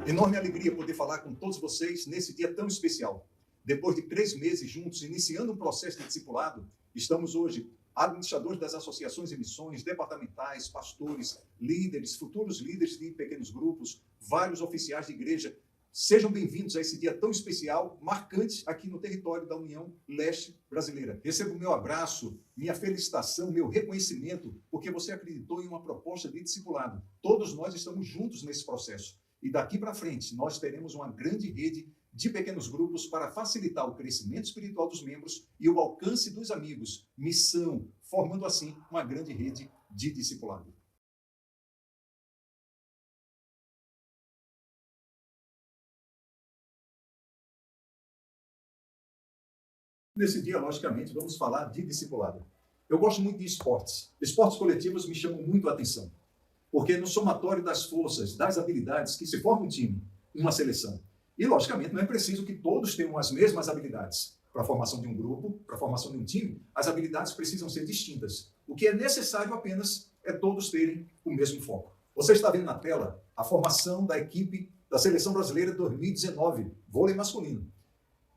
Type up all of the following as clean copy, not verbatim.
Enorme alegria poder falar com todos vocês nesse dia tão especial. Depois de 3 meses juntos, iniciando um processo de discipulado, estamos hoje administradores das associações e missões, departamentais, pastores, líderes, futuros líderes de pequenos grupos, vários oficiais de igreja. Sejam bem-vindos a esse dia tão especial, marcante aqui no território da União Leste Brasileira. Recebo o meu abraço, minha felicitação, meu reconhecimento, porque você acreditou em uma proposta de discipulado. Todos nós estamos juntos nesse processo. E daqui para frente, nós teremos uma grande rede de pequenos grupos para facilitar o crescimento espiritual dos membros e o alcance dos amigos. Missão, formando assim uma grande rede de discipulado. Nesse dia, logicamente, vamos falar de discipulado. Eu gosto muito de esportes. Esportes coletivos me chamam muito a atenção, porque no somatório das forças, das habilidades que se forma um time, uma seleção. E, logicamente, não é preciso que todos tenham as mesmas habilidades. Para a formação de um grupo, para a formação de um time, as habilidades precisam ser distintas. O que é necessário apenas é todos terem o mesmo foco. Você está vendo na tela a formação da equipe da Seleção Brasileira 2019, vôlei masculino.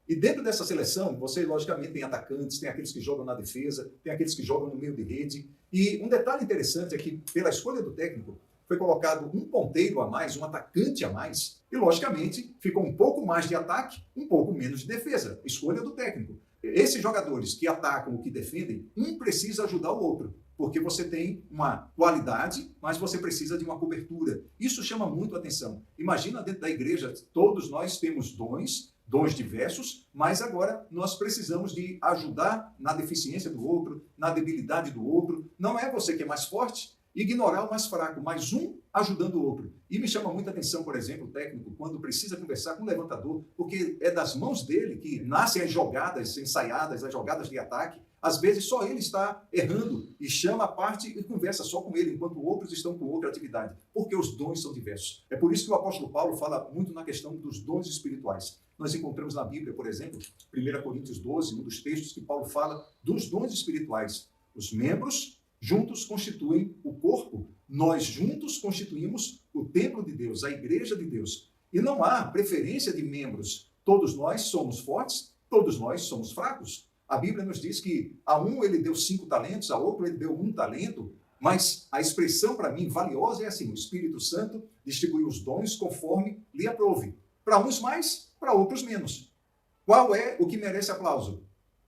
E dentro dessa seleção, você, logicamente, tem atacantes, tem aqueles que jogam na defesa, tem aqueles que jogam no meio de rede. E um detalhe interessante é que, pela escolha do técnico, foi colocado um ponteiro a mais, um atacante a mais, e, logicamente, ficou um pouco mais de ataque, um pouco menos de defesa. Escolha do técnico. Esses jogadores que atacam ou que defendem, um precisa ajudar o outro, porque você tem uma qualidade, mas você precisa de uma cobertura. Isso chama muito a atenção. Imagina dentro da igreja, todos nós temos dons diversos, mas agora nós precisamos de ajudar na deficiência do outro, na debilidade do outro. Não é você que é mais forte, ignorar o mais fraco, mas um ajudando o outro. E me chama muita atenção, por exemplo, o técnico, quando precisa conversar com o levantador, porque é das mãos dele que nascem as jogadas ensaiadas, as jogadas de ataque. Às vezes só ele está errando e chama a parte e conversa só com ele, enquanto outros estão com outra atividade, porque os dons são diversos. É por isso que o apóstolo Paulo fala muito na questão dos dons espirituais. Nós encontramos na Bíblia, por exemplo, 1 Coríntios 12, um dos textos que Paulo fala dos dons espirituais. Os membros juntos constituem o corpo, nós juntos constituímos o templo de Deus, a igreja de Deus. E não há preferência de membros. Todos nós somos fortes, todos nós somos fracos. A Bíblia nos diz que a um ele deu 5 talentos, a outro ele deu 1 talento, mas a expressão para mim valiosa é assim: o Espírito Santo distribui os dons conforme lhe aprouve. Para uns mais, para outros menos. Qual é o que merece aplauso?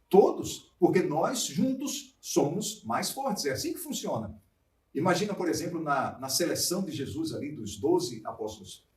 Todos, porque nós juntos somos mais fortes. É assim que funciona. Imagina, por exemplo, na seleção de Jesus ali, dos 12 apóstolos.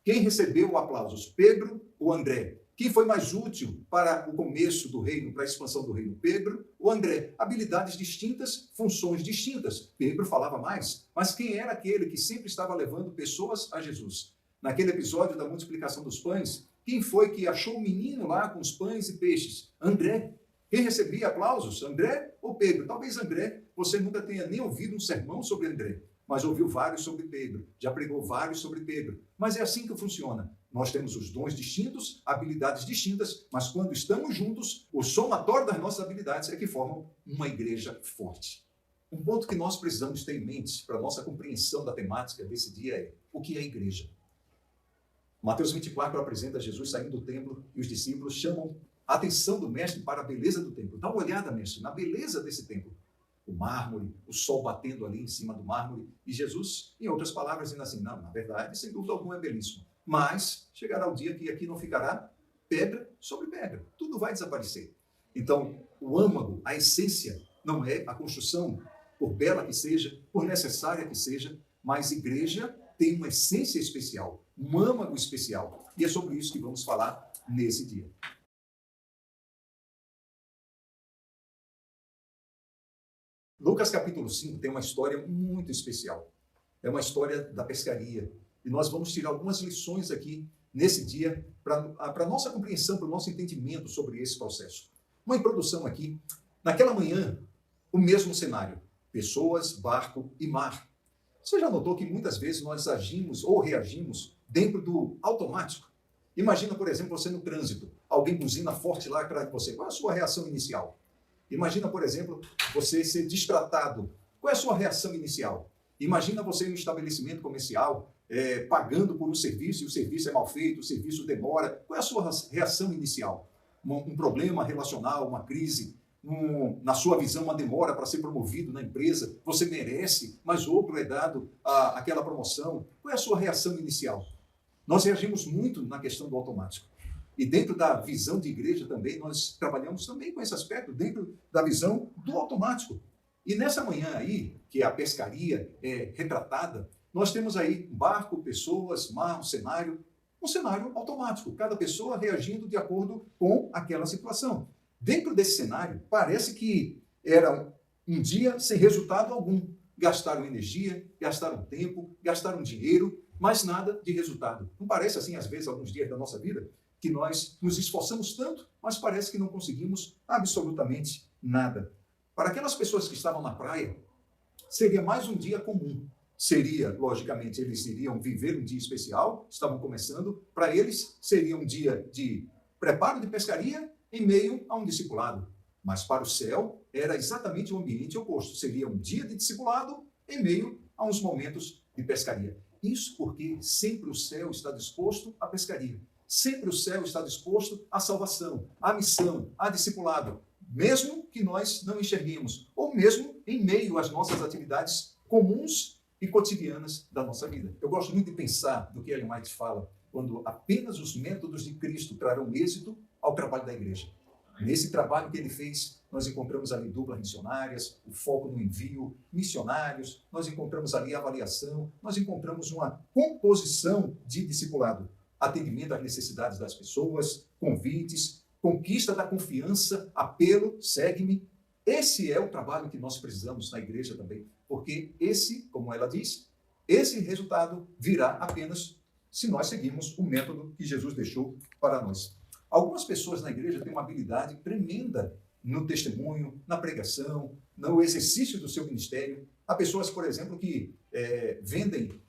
Quem recebeu o aplauso? Pedro ou André? Quem foi mais útil para o começo do reino, para a expansão do reino? Pedro ou André? Habilidades distintas, funções distintas. Pedro falava mais, mas quem era aquele que sempre estava levando pessoas a Jesus? Naquele episódio da multiplicação dos pães, quem foi que achou o menino lá com os pães e peixes? André. Quem recebia aplausos? André ou Pedro? Talvez André, você nunca tenha nem ouvido um sermão sobre André, mas ouviu vários sobre Pedro, já pregou vários sobre Pedro. Mas é assim que funciona. Nós temos os dons distintos, habilidades distintas, mas quando estamos juntos, o somatório das nossas habilidades é que formam uma igreja forte. Um ponto que nós precisamos ter em mente para a nossa compreensão da temática desse dia é: o que é igreja? Mateus 24 apresenta Jesus saindo do templo e os discípulos chamam a atenção do mestre para a beleza do templo. Dá uma olhada, mestre, na beleza desse templo. O mármore, o sol batendo ali em cima do mármore. E Jesus, em outras palavras, dizendo assim: não, na verdade, sem dúvida alguma é belíssimo. Mas chegará o dia que aqui não ficará pedra sobre pedra. Tudo vai desaparecer. Então, o âmago, a essência, não é a construção, por bela que seja, por necessária que seja, mas igreja tem uma essência especial, um âmago especial. E é sobre isso que vamos falar nesse dia. Lucas capítulo 5 tem uma história muito especial. É uma história da pescaria. E nós vamos tirar algumas lições aqui nesse dia para a nossa compreensão, para o nosso entendimento sobre esse processo. Uma introdução aqui. Naquela manhã, o mesmo cenário. Pessoas, barco e mar. Você já notou que muitas vezes nós agimos ou reagimos dentro do automático? Imagina, por exemplo, você no trânsito. Alguém buzina forte lá atrás de você. Qual é a sua reação inicial? Imagina, por exemplo, você ser destratado. Qual é a sua reação inicial? Imagina você em um estabelecimento comercial, pagando por um serviço e o serviço é mal feito, o serviço demora. Qual é a sua reação inicial? Um problema relacional, uma crise, na sua visão, uma demora para ser promovido na empresa, você merece, mas outro é dado aquela promoção. Qual é a sua reação inicial? Nós reagimos muito na questão do automático. E dentro da visão de igreja também, nós trabalhamos também com esse aspecto, dentro da visão do automático. E nessa manhã aí, que a pescaria é retratada, nós temos aí barco, pessoas, mar, um cenário automático, cada pessoa reagindo de acordo com aquela situação. Dentro desse cenário, parece que era um dia sem resultado algum. Gastaram energia, gastaram tempo, gastaram dinheiro, mas nada de resultado. Não parece assim, às vezes, alguns dias da nossa vida, que nós nos esforçamos tanto, mas parece que não conseguimos absolutamente nada. Para aquelas pessoas que estavam na praia, seria mais um dia comum. Seria, logicamente, eles iriam viver um dia especial, estavam começando. Para eles, seria um dia de preparo de pescaria em meio a um discipulado. Mas para o céu, era exatamente o ambiente oposto. Seria um dia de discipulado em meio a uns momentos de pescaria. Isso porque sempre o céu está disposto à pescaria. Sempre o céu está disposto à salvação, à missão, à discipulado. Mesmo que nós não enxerguemos, ou mesmo em meio às nossas atividades comuns e cotidianas da nossa vida. Eu gosto muito de pensar no que Ellen White fala, quando apenas os métodos de Cristo trarão êxito ao trabalho da igreja. Nesse trabalho que ele fez, nós encontramos ali duplas missionárias, o foco no envio, missionários, nós encontramos ali avaliação, nós encontramos uma composição de discipulado, atendimento às necessidades das pessoas, convites, conquista da confiança, apelo, segue-me. Esse é o trabalho que nós precisamos na igreja também, porque esse, como ela diz, esse resultado virá apenas se nós seguirmos o método que Jesus deixou para nós. Algumas pessoas na igreja têm uma habilidade tremenda no testemunho, na pregação, no exercício do seu ministério. Há pessoas, por exemplo, que vendem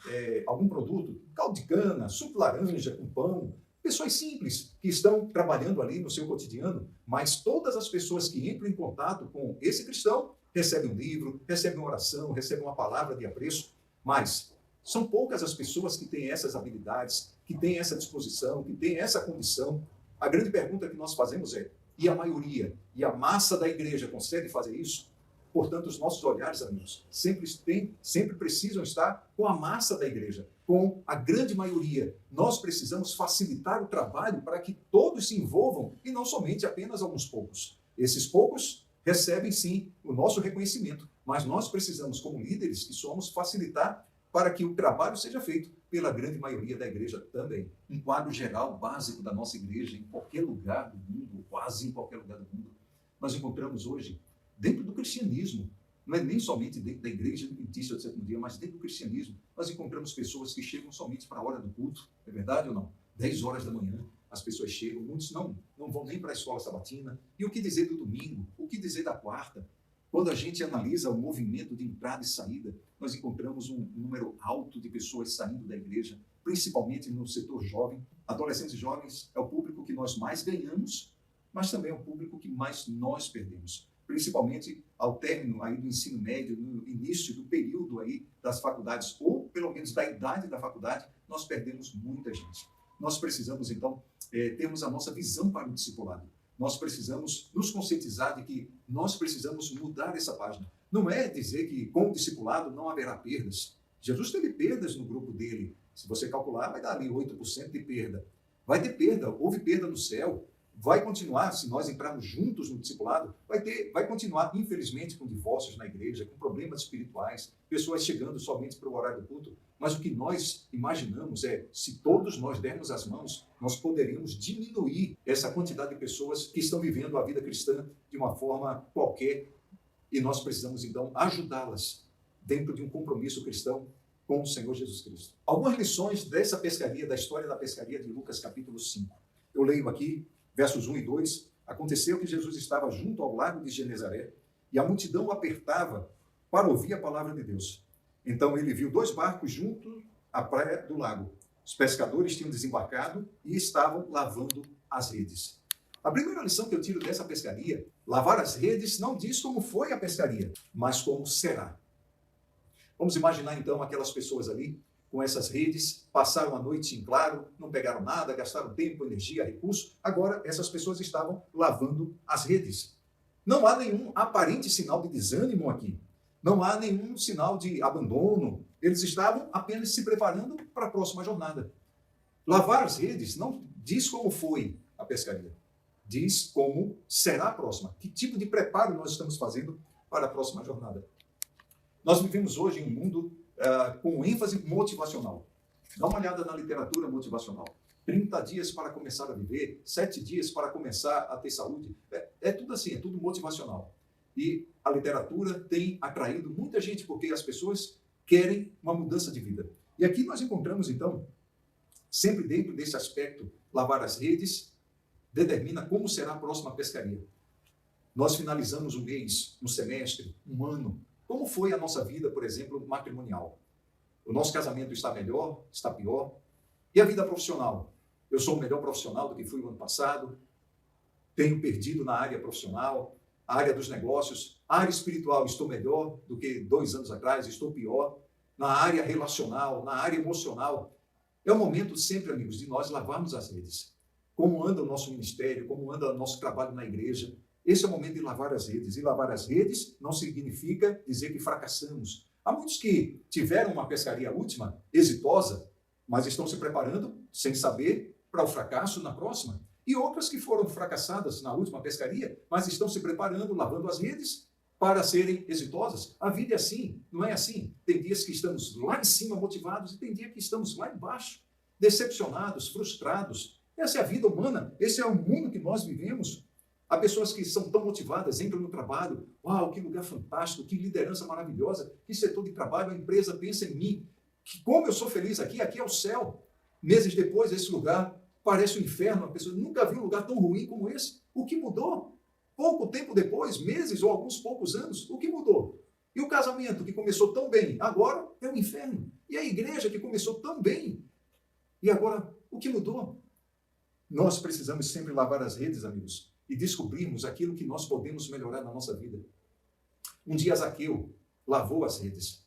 algum produto, caldo de cana, suco de laranja com pão, pessoas simples que estão trabalhando ali no seu cotidiano, mas todas as pessoas que entram em contato com esse cristão recebem um livro, recebem uma oração, recebem uma palavra de apreço, mas são poucas as pessoas que têm essas habilidades, que têm essa disposição, que têm essa condição. A grande pergunta que nós fazemos é, e a maioria, e a massa da igreja consegue fazer isso? Portanto, os nossos olhares, amigos, sempre precisam estar com a massa da igreja, com a grande maioria. Nós precisamos facilitar o trabalho para que todos se envolvam e não somente apenas alguns poucos. Esses poucos recebem, sim, o nosso reconhecimento, mas nós precisamos, como líderes que somos, facilitar para que o trabalho seja feito pela grande maioria da igreja também. Um quadro geral, básico da nossa igreja, em qualquer lugar do mundo, quase em qualquer lugar do mundo, nós encontramos hoje, dentro do cristianismo, não é nem somente dentro da igreja adventista do sétimo dia, mas dentro do cristianismo, nós encontramos pessoas que chegam somente para a hora do culto, é verdade ou não? 10 horas da manhã, as pessoas chegam, muitos não vão nem para a escola sabatina. E o que dizer do domingo? O que dizer da quarta? Quando a gente analisa o movimento de entrada e saída, nós encontramos um número alto de pessoas saindo da igreja, principalmente no setor jovem. Adolescentes e jovens é o público que nós mais ganhamos, mas também é o público que mais nós perdemos. Principalmente ao término aí do ensino médio, no início do período aí das faculdades, ou pelo menos da idade da faculdade, nós perdemos muita gente. Nós precisamos, então, termos a nossa visão para o discipulado. Nós precisamos nos conscientizar de que nós precisamos mudar essa página. Não é dizer que com o discipulado não haverá perdas. Jesus teve perdas no grupo dele. Se você calcular, vai dar ali 8% de perda. Vai ter perda, houve perda no céu. Vai continuar, se nós entrarmos juntos no discipulado, vai continuar, infelizmente, com divórcios na igreja, com problemas espirituais, pessoas chegando somente para o horário do culto. Mas o que nós imaginamos é, se todos nós dermos as mãos, nós poderíamos diminuir essa quantidade de pessoas que estão vivendo a vida cristã de uma forma qualquer, e nós precisamos, então, ajudá-las dentro de um compromisso cristão com o Senhor Jesus Cristo. Algumas lições dessa pescaria, da história da pescaria de Lucas capítulo 5. Eu leio aqui, versos 1 e 2, aconteceu que Jesus estava junto ao lago de Genezaré e a multidão o apertava para ouvir a palavra de Deus. Então ele viu 2 barcos junto à praia do lago. Os pescadores tinham desembarcado e estavam lavando as redes. A primeira lição que eu tiro dessa pescaria, lavar as redes, não diz como foi a pescaria, mas como será. Vamos imaginar então aquelas pessoas ali com essas redes, passaram a noite em claro, não pegaram nada, gastaram tempo, energia, recurso. Agora, essas pessoas estavam lavando as redes. Não há nenhum aparente sinal de desânimo aqui. Não há nenhum sinal de abandono. Eles estavam apenas se preparando para a próxima jornada. Lavar as redes não diz como foi a pescaria. Diz como será a próxima. Que tipo de preparo nós estamos fazendo para a próxima jornada. Nós vivemos hoje em um mundo com ênfase motivacional. Dá uma olhada na literatura motivacional. 30 dias para começar a viver, 7 dias para começar a ter saúde. É tudo assim, é tudo motivacional. E a literatura tem atraído muita gente, porque as pessoas querem uma mudança de vida. E aqui nós encontramos, então, sempre dentro desse aspecto, lavar as redes determina como será a próxima pescaria. Nós finalizamos um mês, um semestre, um ano. Como foi a nossa vida, por exemplo, matrimonial? O nosso casamento está melhor, está pior? E a vida profissional? Eu sou o melhor profissional do que fui no ano passado? Tenho perdido na área profissional, a área dos negócios, a área espiritual, estou melhor do que 2 anos atrás, estou pior? Na área relacional, na área emocional? É o momento sempre, amigos, de nós lavarmos as redes. Como anda o nosso ministério, como anda o nosso trabalho na igreja? Esse é o momento de lavar as redes. E lavar as redes não significa dizer que fracassamos. Há muitos que tiveram uma pescaria última, exitosa, mas estão se preparando, sem saber, para o fracasso na próxima. E outras que foram fracassadas na última pescaria, mas estão se preparando, lavando as redes, para serem exitosas. A vida é assim, não é assim. Tem dias que estamos lá em cima motivados e tem dia que estamos lá embaixo, decepcionados, frustrados. Essa é a vida humana, esse é o mundo que nós vivemos. Há pessoas que são tão motivadas, entram no trabalho, uau, que lugar fantástico, que liderança maravilhosa, que setor de trabalho, a empresa pensa em mim, que como eu sou feliz aqui, aqui é o céu. Meses depois, esse lugar parece um inferno, a pessoa nunca viu um lugar tão ruim como esse. O que mudou? Pouco tempo depois, meses ou alguns poucos anos, o que mudou? E o casamento que começou tão bem, agora é um inferno. E a igreja que começou tão bem, e agora o que mudou? Nós precisamos sempre lavar as redes, amigos, e descobrirmos aquilo que nós podemos melhorar na nossa vida. Um dia Zaqueu lavou as redes.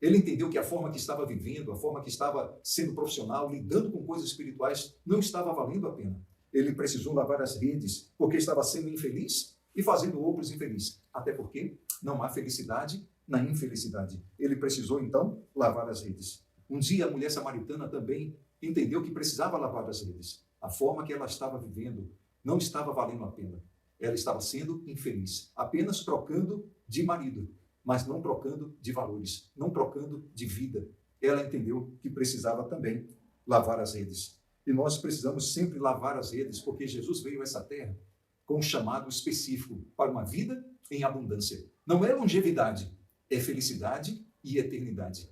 Ele entendeu que a forma que estava vivendo, a forma que estava sendo profissional, lidando com coisas espirituais, não estava valendo a pena. Ele precisou lavar as redes porque estava sendo infeliz e fazendo outros infelizes. Até porque não há felicidade na infelicidade. Ele precisou, então, lavar as redes. Um dia a mulher samaritana também entendeu que precisava lavar as redes. A forma que ela estava vivendo não estava valendo a pena. Ela estava sendo infeliz, apenas trocando de marido, mas não trocando de valores, não trocando de vida. Ela entendeu que precisava também lavar as redes. E nós precisamos sempre lavar as redes, porque Jesus veio a essa terra com um chamado específico para uma vida em abundância. Não é longevidade, é felicidade e eternidade.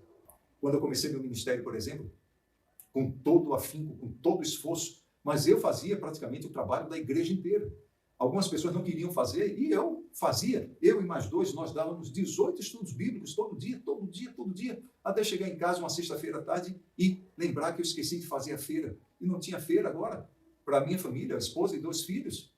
Quando eu comecei meu ministério, por exemplo, com todo o afinco, com todo o esforço, mas eu fazia praticamente o trabalho da igreja inteira. Algumas pessoas não queriam fazer e eu fazia. Eu e mais 2, nós dávamos 18 estudos bíblicos todo dia, até chegar em casa uma sexta-feira à tarde e lembrar que eu esqueci de fazer a feira. E não tinha feira agora para a minha família, a esposa e 2 filhos.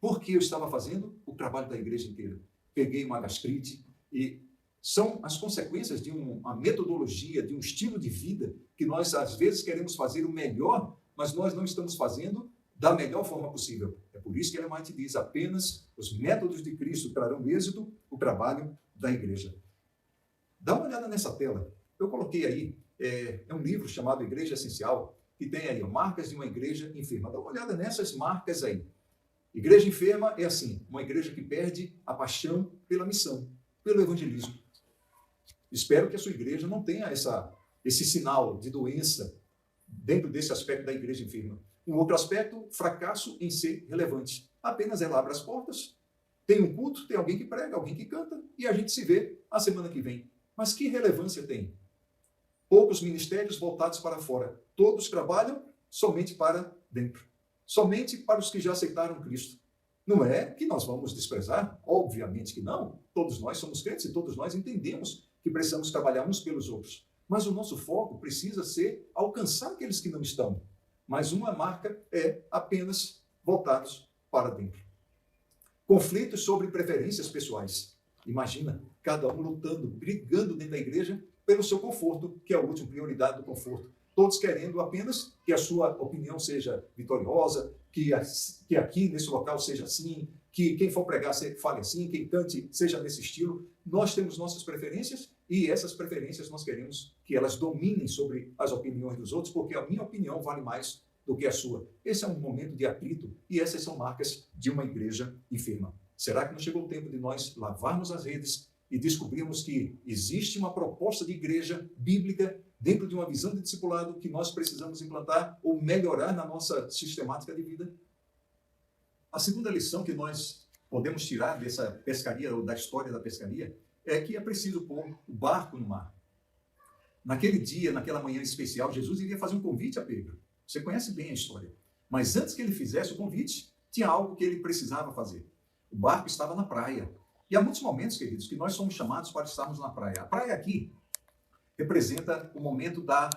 Porque eu estava fazendo o trabalho da igreja inteira. Peguei uma gastrite e são as consequências de uma metodologia, de um estilo de vida que nós às vezes queremos fazer o melhor, mas nós não estamos fazendo da melhor forma possível. É por isso que Ellen White diz, apenas os métodos de Cristo trarão êxito o trabalho da igreja. Dá uma olhada nessa tela. Eu coloquei aí, é um livro chamado Igreja Essencial, que tem aí marcas de uma igreja enferma. Dá uma olhada nessas marcas aí. Igreja enferma é assim, uma igreja que perde a paixão pela missão, pelo evangelismo. Espero que a sua igreja não tenha esse sinal de doença dentro desse aspecto da igreja enferma. Um outro aspecto, fracasso em ser relevante. Apenas ela abre as portas, tem um culto, tem alguém que prega, alguém que canta, e a gente se vê a semana que vem. Mas que relevância tem? Poucos ministérios voltados para fora. Todos trabalham somente para dentro. Somente para os que já aceitaram Cristo. Não é que nós vamos desprezar? Obviamente que não. Todos nós somos crentes e todos nós entendemos que precisamos trabalhar uns pelos outros. Mas o nosso foco precisa ser alcançar aqueles que não estão. Mas uma marca é apenas voltados para dentro. Conflitos sobre preferências pessoais. Imagina, cada um lutando, brigando dentro da igreja pelo seu conforto, que é a última prioridade do conforto. Todos querendo apenas que a sua opinião seja vitoriosa, que aqui nesse local seja assim, que quem for pregar fale assim, quem cante seja nesse estilo. Nós temos nossas preferências e essas preferências nós queremos que elas dominem sobre as opiniões dos outros, porque a minha opinião vale mais do que a sua. Esse é um momento de atrito e essas são marcas de uma igreja enferma. Será que não chegou o tempo de nós lavarmos as redes e descobrirmos que existe uma proposta de igreja bíblica dentro de uma visão de discipulado que nós precisamos implantar ou melhorar na nossa sistemática de vida? A segunda lição que nós podemos tirar dessa pescaria ou da história da pescaria é que é preciso pôr o barco no mar. Naquele dia, naquela manhã especial, Jesus iria fazer um convite a Pedro. Você conhece bem a história. Mas antes que ele fizesse o convite, tinha algo que ele precisava fazer. O barco estava na praia. E há muitos momentos, queridos, que nós somos chamados para estarmos na praia. A praia aqui representa o momento da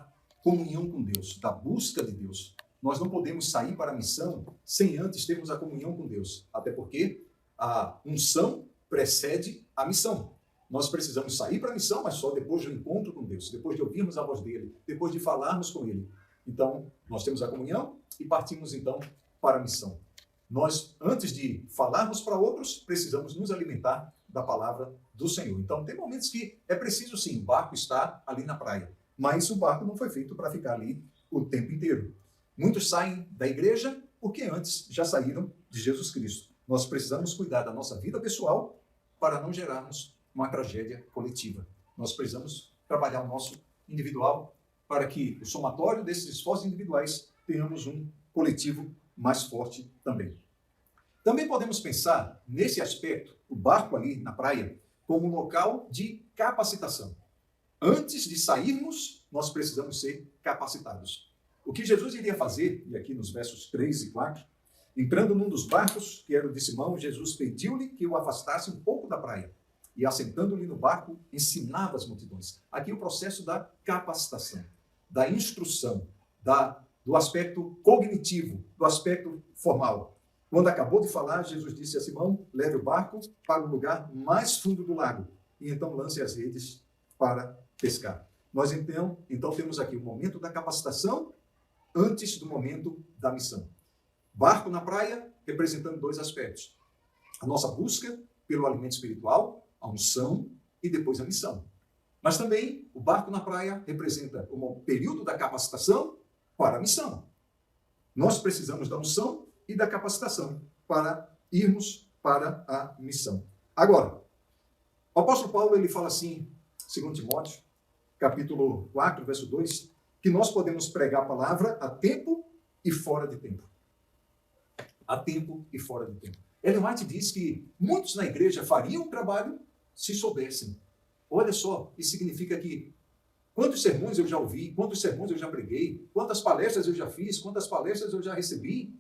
comunhão com Deus, da busca de Deus. Nós não podemos sair para a missão sem antes termos a comunhão com Deus. Até porque a unção precede a missão. Nós precisamos sair para a missão, mas só depois do encontro com Deus, depois de ouvirmos a voz dele, depois de falarmos com ele. Então, nós temos a comunhão e partimos, então, para a missão. Nós, antes de falarmos para outros, precisamos nos alimentar da palavra do Senhor. Então, tem momentos que é preciso, sim, o barco está ali na praia, mas o barco não foi feito para ficar ali o tempo inteiro. Muitos saem da igreja porque antes já saíram de Jesus Cristo. Nós precisamos cuidar da nossa vida pessoal para não gerarmos uma tragédia coletiva. Nós precisamos trabalhar o nosso individual para que o somatório desses esforços individuais tenhamos um coletivo mais forte também. Também podemos pensar nesse aspecto, o barco ali na praia, como um local de capacitação. Antes de sairmos, nós precisamos ser capacitados. O que Jesus iria fazer, e aqui nos versos 3 e 4, entrando num dos barcos, que era o de Simão, Jesus pediu-lhe que o afastasse um pouco da praia. E assentando-lhe no barco, ensinava as multidões. Aqui o processo da capacitação, da instrução, do aspecto cognitivo, do aspecto formal. Quando acabou de falar, Jesus disse a Simão, leve o barco para o lugar mais fundo do lago e então lance as redes para pescar. Nós então temos aqui o momento da capacitação antes do momento da missão. Barco na praia, representando dois aspectos. A nossa busca pelo alimento espiritual, a unção e depois a missão. Mas também o barco na praia representa o período da capacitação para a missão. Nós precisamos da unção e da capacitação para irmos para a missão. Agora, o apóstolo Paulo ele fala assim, 2 Timóteo, capítulo 4, verso 2, que nós podemos pregar a palavra a tempo e fora de tempo. A tempo e fora de tempo. Ellen White diz que muitos na igreja fariam o trabalho se soubessem. Olha só, isso significa que quantos sermões eu já ouvi, quantos sermões eu já preguei, quantas palestras eu já fiz, quantas palestras eu já recebi.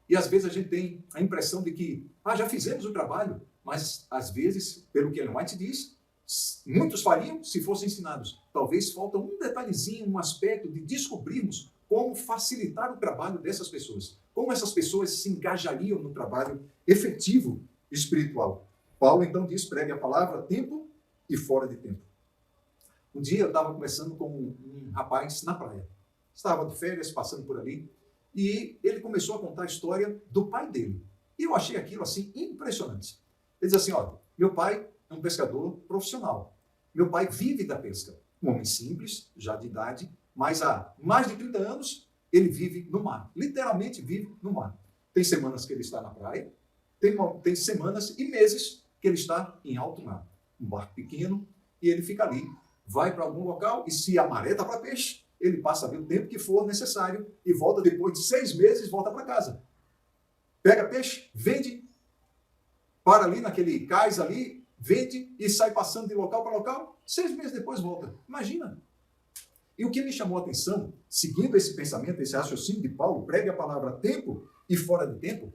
E às vezes a gente tem a impressão de que, já fizemos o trabalho, mas às vezes, pelo que Ellen White diz, muitos fariam se fossem ensinados. Talvez falta um detalhezinho, um aspecto de descobrirmos como facilitar o trabalho dessas pessoas. Como essas pessoas se engajariam no trabalho efetivo espiritual. Paulo então diz, pregue a palavra a tempo e fora de tempo. Um dia eu estava conversando com um rapaz na praia. Estava de férias, passando por ali, e ele começou a contar a história do pai dele. E eu achei aquilo assim impressionante. Ele diz assim, olha, meu pai é um pescador profissional. Meu pai vive da pesca. Um homem simples, já de idade, mas há mais de 30 anos ele vive no mar. Literalmente vive no mar. Tem semanas que ele está na praia, tem semanas e meses que ele está em alto mar. Um barco pequeno, e ele fica ali. Vai para algum local e se a maré está para peixe, ele passa ali o tempo que for necessário e volta depois de 6 meses, volta para casa. Pega peixe, vende, para ali naquele cais ali, vende e sai passando de local para local, 6 meses depois volta. Imagina. E o que me chamou a atenção, seguindo esse pensamento, esse raciocínio de Paulo, pregue a palavra a tempo e fora de tempo,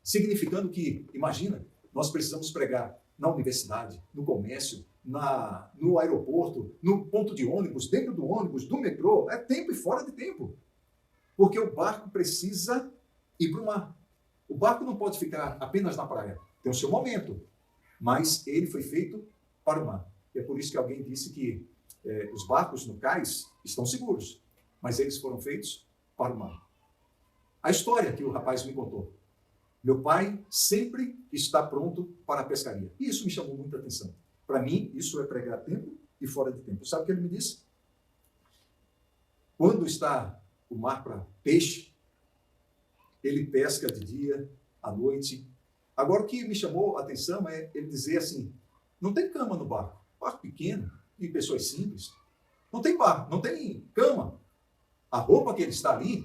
significando que, imagina, nós precisamos pregar na universidade, no comércio, no aeroporto, no ponto de ônibus, dentro do ônibus, do metrô, é tempo e fora de tempo. Porque o barco precisa ir para o mar. O barco não pode ficar apenas na praia. Tem o seu momento, mas ele foi feito para o mar. E é por isso que alguém disse que os barcos no cais estão seguros, mas eles foram feitos para o mar. A história que o rapaz me contou. Meu pai sempre está pronto para a pescaria. E isso me chamou muita atenção. Para mim, isso é pregar a tempo e fora de tempo. Sabe o que ele me disse? Quando está o mar para peixe, ele pesca de dia, à noite. Agora, o que me chamou a atenção é ele dizer assim, não tem cama no barco. Barco pequeno, de pessoas simples. Não tem barco, não tem cama. A roupa que ele está ali,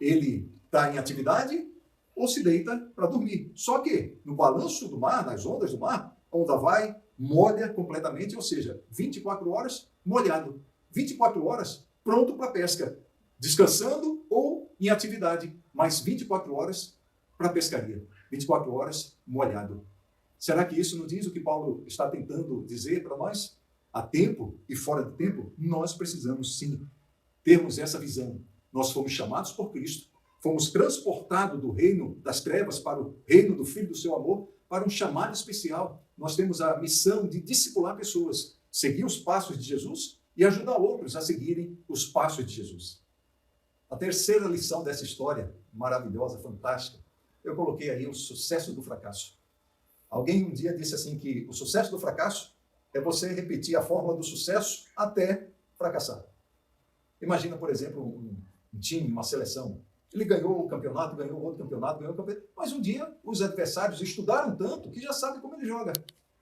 ele está em atividade ou se deita para dormir. Só que no balanço do mar, nas ondas do mar, a onda vai, molha completamente, ou seja, 24 horas molhado. 24 horas pronto para pesca. Descansando ou em atividade, mas 24 horas para pescaria. 24 horas molhado. Será que isso não diz o que Paulo está tentando dizer para nós? A tempo e fora de tempo, nós precisamos sim termos essa visão. Nós fomos chamados por Cristo, fomos transportados do reino das trevas para o reino do Filho do seu amor, para um chamado especial. Nós temos a missão de discipular pessoas, seguir os passos de Jesus e ajudar outros a seguirem os passos de Jesus. A terceira lição dessa história, maravilhosa, fantástica, eu coloquei aí o sucesso do fracasso. Alguém um dia disse assim que o sucesso do fracasso é você repetir a fórmula do sucesso até fracassar. Imagina, por exemplo, um time, uma seleção. Ele ganhou um campeonato, ganhou outro campeonato, ganhou um campeonato, mas um dia os adversários estudaram tanto que já sabem como ele joga.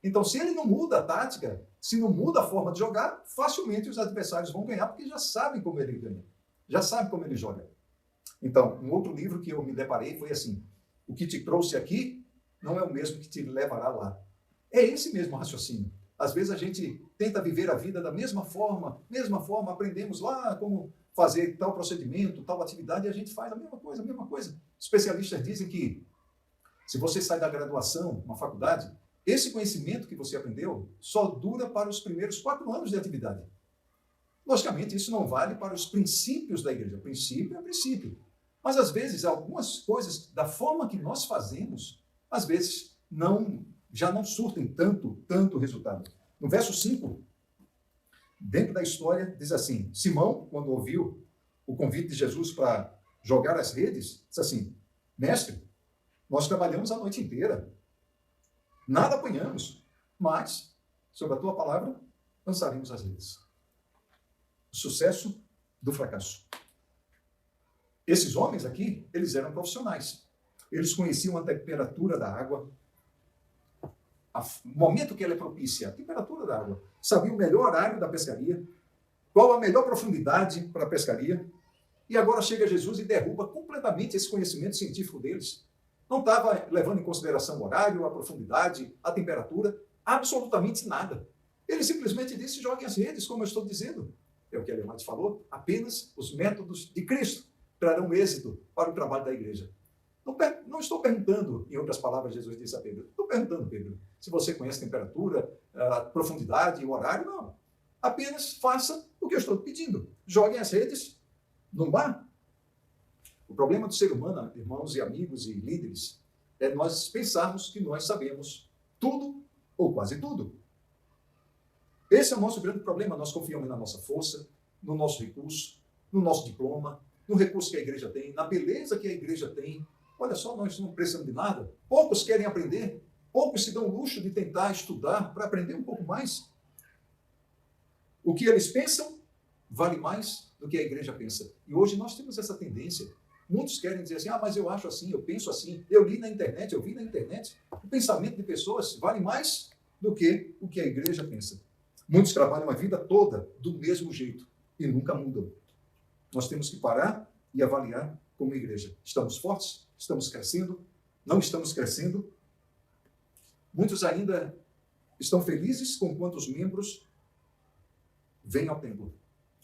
Então, se ele não muda a tática, se não muda a forma de jogar, facilmente os adversários vão ganhar, porque já sabem como ele ganha, já sabem como ele joga. Então, um outro livro que eu me deparei foi assim, o que te trouxe aqui não é o mesmo que te levará lá. É esse mesmo raciocínio. Às vezes a gente tenta viver a vida da mesma forma, aprendemos lá como fazer tal procedimento, tal atividade, e a gente faz a mesma coisa. Especialistas dizem que se você sai da graduação, uma faculdade, esse conhecimento que você aprendeu só dura para os primeiros 4 anos de atividade. Logicamente, isso não vale para os princípios da igreja. Princípio é princípio. Mas, às vezes, algumas coisas, da forma que nós fazemos, às vezes, já não surtem tanto resultado. No verso 5, dentro da história, diz assim, Simão, quando ouviu o convite de Jesus para jogar as redes, disse assim, mestre, nós trabalhamos a noite inteira, nada apanhamos, mas, sobre a tua palavra, lançaremos as redes. O sucesso do fracasso. Esses homens aqui, eles eram profissionais. Eles conheciam a temperatura da água, o momento que ela é propícia, a temperatura da água. Sabiam o melhor horário da pescaria, qual a melhor profundidade para a pescaria. E agora chega Jesus e derruba completamente esse conhecimento científico deles. Não estava levando em consideração o horário, a profundidade, a temperatura, absolutamente nada. Ele simplesmente disse, joguem as redes, como eu estou dizendo. É o que a Leonardo falou, apenas os métodos de Cristo trarão êxito para o trabalho da igreja. Não estou perguntando, em outras palavras, Jesus disse a Pedro, estou perguntando, Pedro, se você conhece a temperatura, a profundidade, o horário, não. Apenas faça o que eu estou pedindo. Joguem as redes no mar. O problema do ser humano, irmãos e amigos e líderes, é nós pensarmos que nós sabemos tudo ou quase tudo. Esse é o nosso grande problema. Nós confiamos na nossa força, no nosso recurso, no nosso diploma, no recurso que a igreja tem, na beleza que a igreja tem. Olha só, nós não precisamos de nada. Poucos querem aprender, poucos se dão o luxo de tentar estudar para aprender um pouco mais. O que eles pensam vale mais do que a igreja pensa. E hoje nós temos essa tendência. Muitos querem dizer assim, mas eu acho assim, eu penso assim, eu li na internet, eu vi na internet. O pensamento de pessoas vale mais do que o que a igreja pensa. Muitos trabalham a vida toda do mesmo jeito e nunca mudam. Nós temos que parar e avaliar como igreja. Estamos fortes? Estamos crescendo? Não estamos crescendo? Muitos ainda estão felizes com quantos membros vêm ao templo.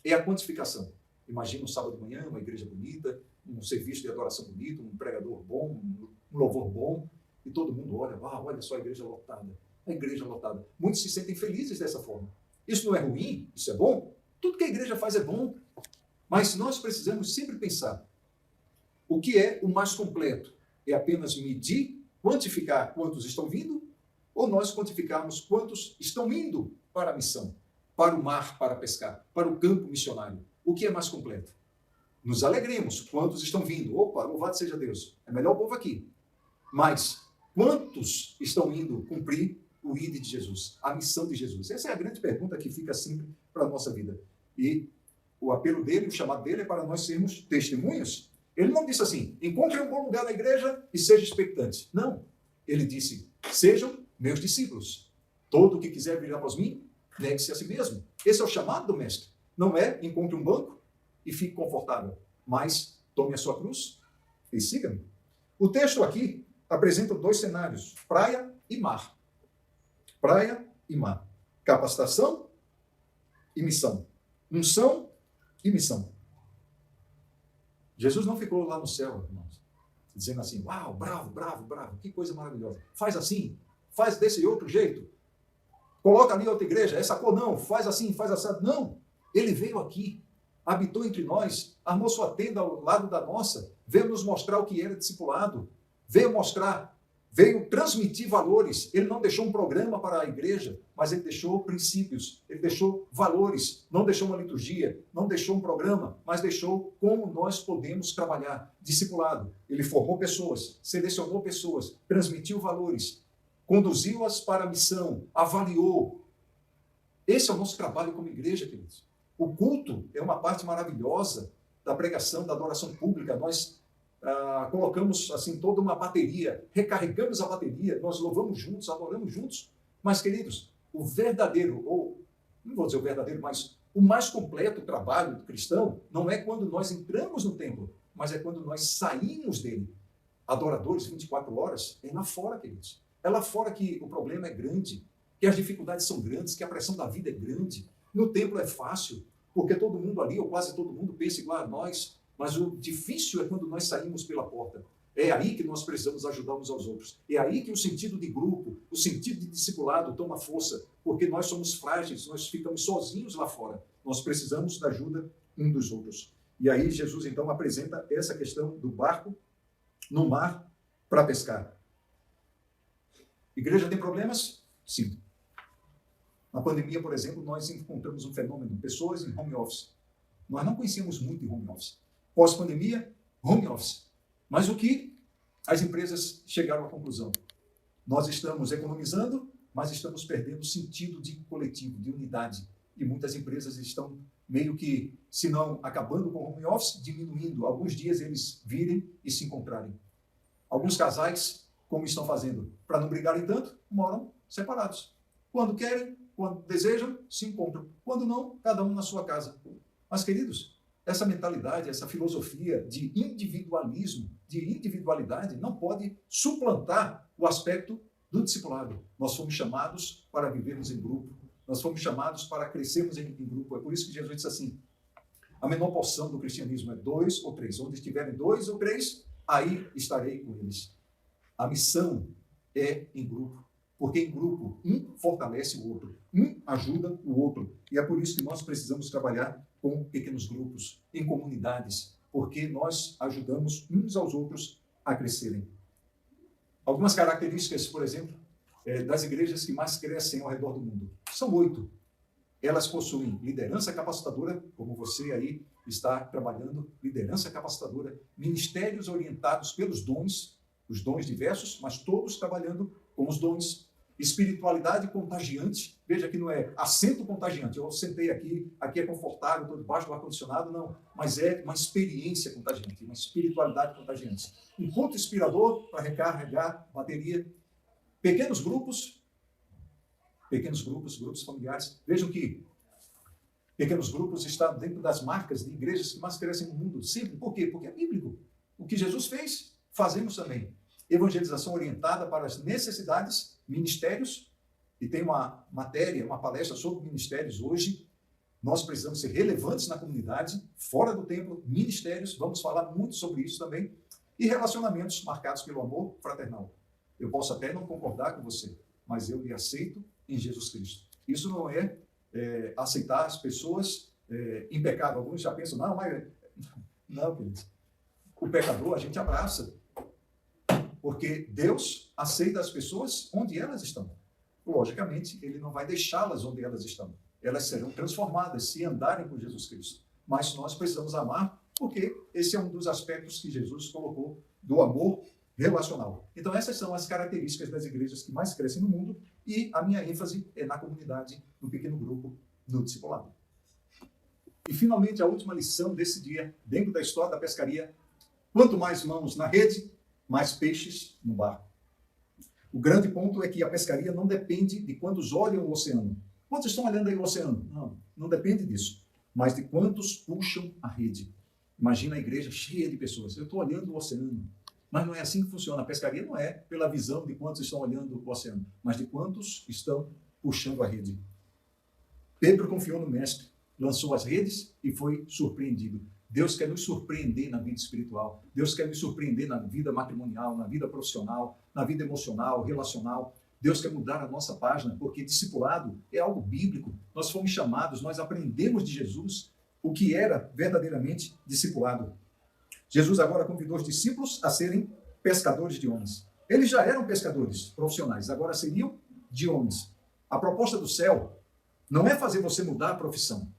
É a quantificação. Imagina um sábado de manhã, uma igreja bonita, um serviço de adoração bonito, um pregador bom, um louvor bom, e todo mundo olha, olha só a igreja lotada. A igreja lotada. Muitos se sentem felizes dessa forma. Isso não é ruim, isso é bom. Tudo que a igreja faz é bom. Mas nós precisamos sempre pensar o que é o mais completo. É apenas medir, quantificar quantos estão vindo, ou nós quantificarmos quantos estão indo para a missão. para o mar para pescar, para o campo missionário. O que é mais completo? Nos alegremos. Quantos estão vindo? Opa, louvado seja Deus. É melhor o povo aqui. Mas quantos estão indo cumprir o ID de Jesus, a missão de Jesus? Essa é a grande pergunta que fica sempre para a nossa vida. E o apelo dele, o chamado dele é para nós sermos testemunhas. Ele não disse assim, encontre um bom lugar na igreja e seja expectante. Não. Ele disse, sejam meus discípulos. Todo o que quiser vir após mim, negue-se a si mesmo. Esse é o chamado do mestre. Não é encontre um banco e fique confortável, mas tome a sua cruz e siga-me. O texto aqui apresenta dois cenários, praia e mar. Praia e mar. Capacitação e missão. Unção e missão. Jesus não ficou lá no céu, irmãos, dizendo assim, uau, bravo, bravo, bravo, que coisa maravilhosa. Faz assim, faz desse outro jeito. Coloca ali outra igreja, essa cor não, faz assim, faz assado. Não, ele veio aqui, habitou entre nós, armou sua tenda ao lado da nossa, veio nos mostrar o que era discipulado, veio transmitir valores. Ele não deixou um programa para a igreja, mas ele deixou princípios, ele deixou valores, não deixou uma liturgia, não deixou um programa, mas deixou como nós podemos trabalhar. Discipulado. Ele formou pessoas, selecionou pessoas, transmitiu valores, conduziu-as para a missão, avaliou. Esse é o nosso trabalho como igreja, queridos. O culto é uma parte maravilhosa da pregação, da adoração pública. Nós colocamos assim toda uma bateria, recarregamos a bateria, nós louvamos juntos, adoramos juntos. Mas, queridos, o verdadeiro, ou não vou dizer o verdadeiro, mas o mais completo trabalho do cristão não é quando nós entramos no templo, mas é quando nós saímos dele. Adoradores 24 horas, é lá fora, queridos. É lá fora que o problema é grande, que as dificuldades são grandes, que a pressão da vida é grande. No templo é fácil, porque todo mundo ali, ou quase todo mundo, pensa igual a nós. Mas o difícil é quando nós saímos pela porta. É aí que nós precisamos ajudar uns aos outros. É aí que o sentido de grupo, o sentido de discipulado toma força, porque nós somos frágeis, nós ficamos sozinhos lá fora. Nós precisamos da ajuda um dos outros. E aí Jesus então apresenta essa questão do barco no mar para pescar. Igreja tem problemas? Sim. Na pandemia, por exemplo, nós encontramos um fenômeno, pessoas em home office. Nós não conhecíamos muito de home office. Pós-pandemia, home office. Mas o que as empresas chegaram à conclusão? Nós estamos economizando, mas estamos perdendo o sentido de coletivo, de unidade. E muitas empresas estão meio que, se não acabando com o home office, diminuindo. Alguns dias eles virem e se encontrarem. Alguns casais, como estão fazendo? Para não brigarem tanto, moram separados. Quando querem, quando desejam, se encontram. Quando não, cada um na sua casa. Mas, queridos, essa mentalidade, essa filosofia de individualismo, de individualidade, não pode suplantar o aspecto do discipulado. Nós fomos chamados para vivermos em grupo. Nós fomos chamados para crescermos em grupo. É por isso que Jesus disse assim, a menor porção do cristianismo é 2 ou 3. Onde estiverem 2 ou 3, aí estarei com eles. A missão é em grupo. Porque em grupo, um fortalece o outro, um ajuda o outro. E é por isso que nós precisamos trabalhar com pequenos grupos, em comunidades, porque nós ajudamos uns aos outros a crescerem. Algumas características, por exemplo, das igrejas que mais crescem ao redor do mundo. São 8. Elas possuem liderança capacitadora, como você aí está trabalhando, liderança capacitadora, ministérios orientados pelos dons, os dons diversos, mas todos trabalhando com os dons. Espiritualidade contagiante, veja que não é assento contagiante, eu sentei aqui é confortável, estou debaixo do ar-condicionado, não, mas é uma experiência contagiante, uma espiritualidade contagiante. Um ponto inspirador para recarregar bateria. Pequenos grupos familiares, vejam que pequenos grupos estão dentro das marcas de igrejas que mais crescem no mundo, sempre. Por quê? Porque é bíblico. O que Jesus fez, fazemos também. Evangelização orientada para as necessidades, ministérios, e tem uma matéria, uma palestra sobre ministérios hoje. Nós precisamos ser relevantes na comunidade, fora do templo, ministérios, vamos falar muito sobre isso também, e relacionamentos marcados pelo amor fraternal. Eu posso até não concordar com você, mas eu lhe aceito em Jesus Cristo. Isso não é aceitar as pessoas em pecado. Alguns já pensam, não, queridos. O pecador a gente abraça, porque Deus aceita as pessoas onde elas estão. Logicamente, Ele não vai deixá-las onde elas estão. elas serão transformadas se andarem com Jesus Cristo. Mas nós precisamos amar, porque esse é um dos aspectos que Jesus colocou do amor relacional. Então, essas são as características das igrejas que mais crescem no mundo, e a minha ênfase é na comunidade, no pequeno grupo, no discipulado. E, finalmente, a última lição desse dia, dentro da história da pescaria: quanto mais mãos na rede, mais peixes no barco. O grande ponto é que a pescaria não depende de quantos olham o oceano. Quantos estão olhando aí o oceano? Não depende disso, mas de quantos puxam a rede. Imagina a igreja cheia de pessoas. Eu estou olhando o oceano. Mas não é assim que funciona. A pescaria não é pela visão de quantos estão olhando o oceano, mas de quantos estão puxando a rede. Pedro confiou no mestre, lançou as redes e foi surpreendido. Deus quer nos surpreender na vida espiritual. Deus quer nos surpreender na vida matrimonial, na vida profissional, na vida emocional, relacional. Deus quer mudar a nossa página, porque discipulado é algo bíblico. Nós fomos chamados, nós aprendemos de Jesus o que era verdadeiramente discipulado. Jesus agora convidou os discípulos a serem pescadores de homens. Eles já eram pescadores profissionais, agora seriam de homens. A proposta do céu não é fazer você mudar a profissão.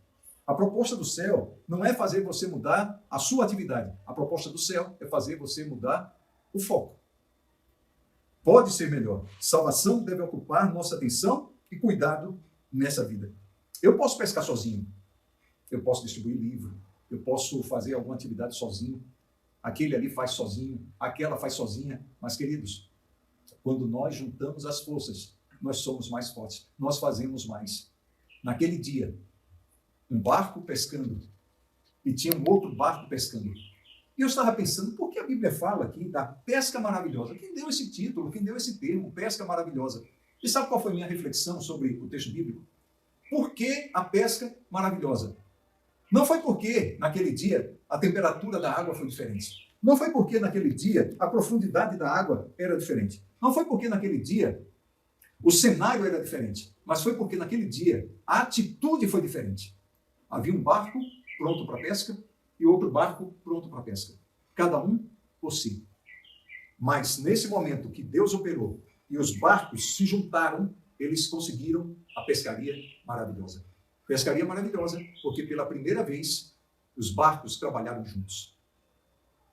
A proposta do céu não é fazer você mudar a sua atividade. A proposta do céu é fazer você mudar o foco. Pode ser melhor. Salvação deve ocupar nossa atenção e cuidado nessa vida. Eu posso pescar sozinho. Eu posso distribuir livro. Eu posso fazer alguma atividade sozinho. Aquele ali faz sozinho. Aquela faz sozinha. Mas, queridos, quando nós juntamos as forças, nós somos mais fortes. Nós fazemos mais. Naquele dia, um barco pescando e tinha um outro barco pescando. E eu estava pensando, por que a Bíblia fala aqui da pesca maravilhosa? Quem deu esse título, quem deu esse termo, pesca maravilhosa? E sabe qual foi a minha reflexão sobre o texto bíblico? Por que a pesca maravilhosa? Não foi porque, naquele dia, a temperatura da água foi diferente. Não foi porque, naquele dia, a profundidade da água era diferente. Não foi porque, naquele dia, o cenário era diferente. Mas foi porque, naquele dia, a atitude foi diferente. Havia um barco pronto para pesca e outro barco pronto para pesca. Cada um por si. Mas, nesse momento que Deus operou e os barcos se juntaram, eles conseguiram a pescaria maravilhosa. Pescaria maravilhosa, porque pela primeira vez os barcos trabalharam juntos.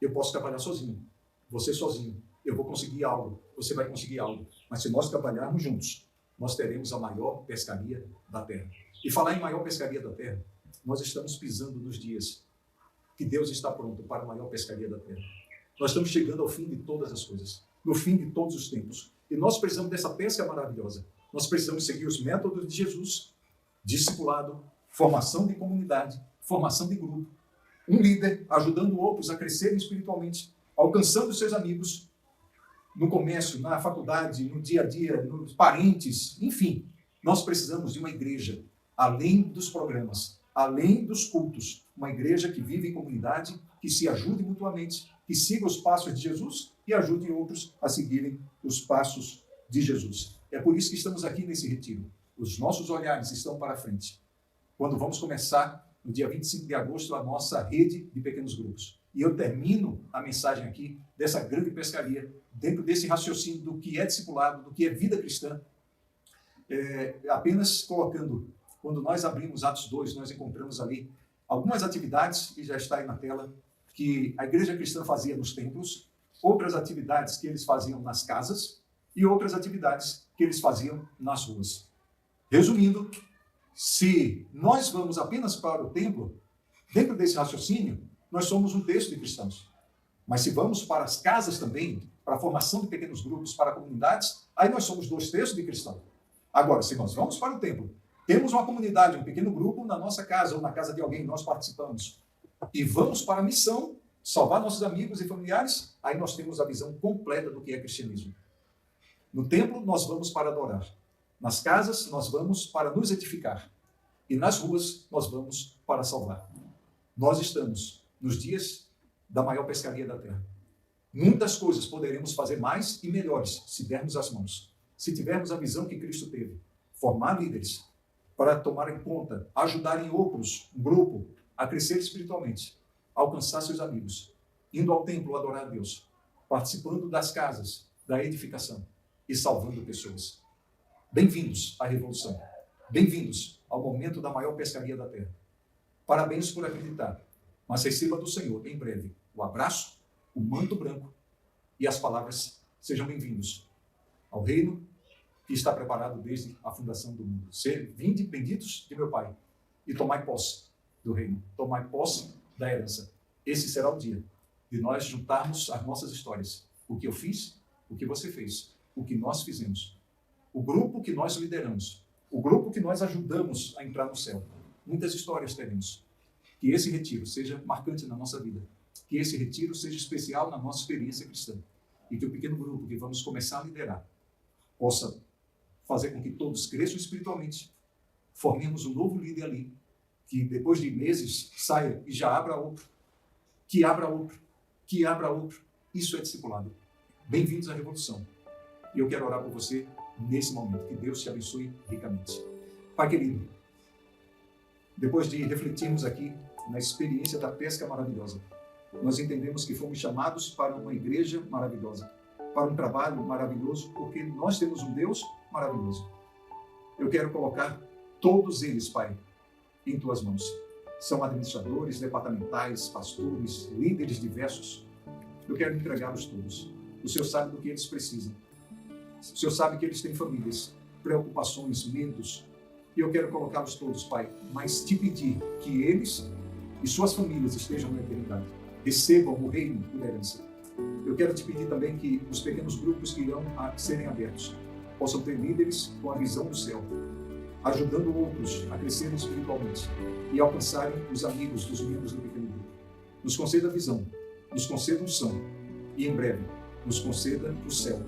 Eu posso trabalhar sozinho, você sozinho. Eu vou conseguir algo, você vai conseguir algo. Mas se nós trabalharmos juntos, nós teremos a maior pescaria da terra. E falar em maior pescaria da terra, nós estamos pisando nos dias que Deus está pronto para a maior pescaria da terra. Nós estamos chegando ao fim de todas as coisas, no fim de todos os tempos. E nós precisamos dessa pesca maravilhosa. Nós precisamos seguir os métodos de Jesus: discipulado, formação de comunidade, formação de grupo, um líder ajudando outros a crescerem espiritualmente, alcançando seus amigos no comércio, na faculdade, no dia a dia, nos parentes, enfim. Nós precisamos de uma igreja, além dos programas, além dos cultos, uma igreja que vive em comunidade, que se ajude mutuamente, que siga os passos de Jesus e ajude outros a seguirem os passos de Jesus. É por isso que estamos aqui nesse retiro. Os nossos olhares estão para frente. Quando vamos começar, no dia 25 de agosto, a nossa rede de pequenos grupos. E eu termino a mensagem aqui dessa grande pescaria, dentro desse raciocínio do que é discipulado, do que é vida cristã, apenas colocando, quando nós abrimos Atos 2, nós encontramos ali algumas atividades, que já está aí na tela, que a igreja cristã fazia nos templos, outras atividades que eles faziam nas casas e outras atividades que eles faziam nas ruas. Resumindo, se nós vamos apenas para o templo, dentro desse raciocínio, nós somos um terço de cristãos. Mas se vamos para as casas também, para a formação de pequenos grupos, para comunidades, aí nós somos 2/3 de cristãos. Agora, se nós vamos para o templo, temos uma comunidade, um pequeno grupo na nossa casa ou na casa de alguém, nós participamos, e vamos para a missão, salvar nossos amigos e familiares, aí nós temos a visão completa do que é cristianismo. No templo, nós vamos para adorar. Nas casas, nós vamos para nos edificar. E nas ruas, nós vamos para salvar. Nós estamos nos dias da maior pescaria da terra. Muitas coisas poderemos fazer mais e melhores se dermos as mãos. Se tivermos a visão que Cristo teve, formar líderes para tomar em conta, ajudarem outros, um grupo, a crescer espiritualmente, alcançar seus amigos, indo ao templo adorar a Deus, participando das casas, da edificação e salvando pessoas. Bem-vindos à revolução. Bem-vindos ao momento da maior pescaria da terra. Parabéns por acreditar, mas receba do Senhor, em breve, o abraço, o manto branco e as palavras: sejam bem-vindos ao reino que está preparado desde a fundação do mundo. Vinde benditos de meu Pai e tomai posse do reino, tomai posse da herança. Esse será o dia de nós juntarmos as nossas histórias. O que eu fiz, o que você fez, o que nós fizemos, o grupo que nós lideramos, o grupo que nós ajudamos a entrar no céu. Muitas histórias teremos. Que esse retiro seja marcante na nossa vida. Que esse retiro seja especial na nossa experiência cristã. E que o pequeno grupo que vamos começar a liderar possa fazer com que todos cresçam espiritualmente. Formemos um novo líder ali, que depois de meses saia e já abra outro. Que abra outro. Que abra outro. Isso é discipulado. Bem-vindos à Revolução. E eu quero orar por você nesse momento. Que Deus te abençoe ricamente. Pai querido, depois de refletirmos aqui na experiência da pesca maravilhosa, nós entendemos que fomos chamados para uma igreja maravilhosa, para um trabalho maravilhoso, porque nós temos um Deus maravilhoso. Eu quero colocar todos eles, Pai, em tuas mãos. São administradores, departamentais, pastores, líderes diversos. Eu quero entregá-los todos. O Senhor sabe do que eles precisam. O Senhor sabe que eles têm famílias, preocupações, medos. E eu quero colocá-los todos, Pai, mas te pedir que eles e suas famílias estejam na eternidade. Recebam o reino por herança. Eu quero te pedir também que os pequenos grupos que irão serem abertos possam ter líderes com a visão do céu, ajudando outros a crescerem espiritualmente e alcançarem os amigos dos membros do pequeno grupo. Nos conceda a visão, nos conceda unção e, em breve, nos conceda o céu.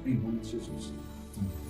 Em nome de Jesus. Amém.